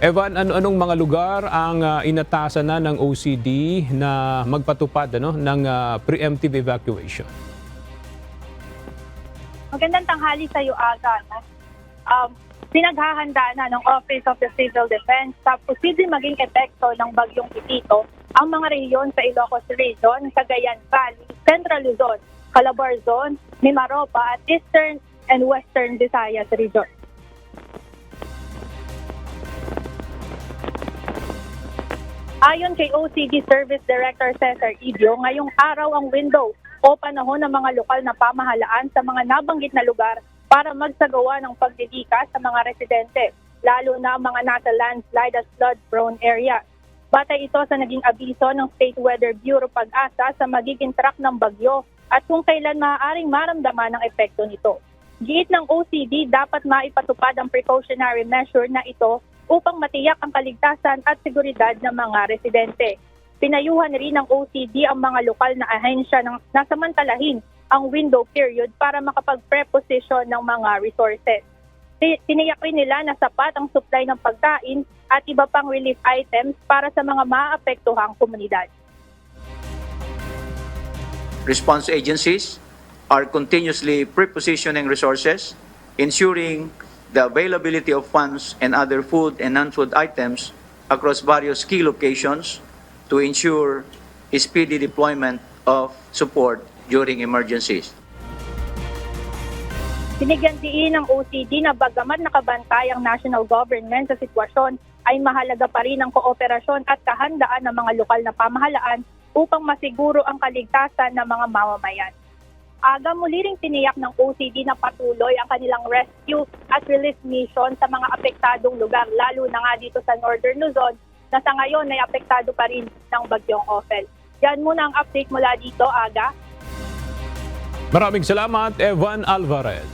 Evan, anong mga lugar ang inatasan na ng OCD na magpatupad ng preemptive evacuation? Magandang tanghali sa iyo, Aga. No? Pinaghahanda na ng Office of the Civil Defense sa posibleng maging epekto ng bagyong Tito ang mga rehiyon sa Ilocos Region, Cagayan Valley, Central Luzon, Calabar Zone, Mimaropa at Eastern and Western Visayas Region. Ayon kay OCD Service Director Cesar Idio, ngayong araw ang window o panahon ng mga lokal na pamahalaan sa mga nabanggit na lugar para magsagawa ng pagdidika sa mga residente, lalo na ang mga nasa landslide at flood-prone area. Batay ito sa naging abiso ng State Weather Bureau Pag-asa sa magiging track ng bagyo at kung kailan maaaring maramdaman ang epekto nito. Giit ng OCD, dapat maipatupad ang precautionary measure na ito upang matiyak ang kaligtasan at seguridad ng mga residente. Pinayuhan rin ng OCD ang mga lokal na ahensya na nasamantalahin ang window period para makapag-preposition ng mga resources. Tiniyak rin nila na sapat ang supply ng pagkain at iba pang relief items para sa mga maapektuhang komunidad. Response agencies are continuously prepositioning resources, ensuring the availability of funds and other food and non-food items across various key locations to ensure a speedy deployment of support during emergencies. Binigyan diin ng OCD na bagamat nakabantay ang national government sa sitwasyon, ay mahalaga pa rin ang kooperasyon at kahandaan ng mga lokal na pamahalaan upang masiguro ang kaligtasan ng mga mamamayan. Aga muli ring tiniyak ng OCD na patuloy ang kanilang rescue at relief mission sa mga apektadong lugar, lalo na nga dito sa Northern Luzon na sa ngayon ay apektado pa rin ng bagyong Ophel. Yan muna ang update mula dito, Aga. Maraming salamat, Evan Alvarez.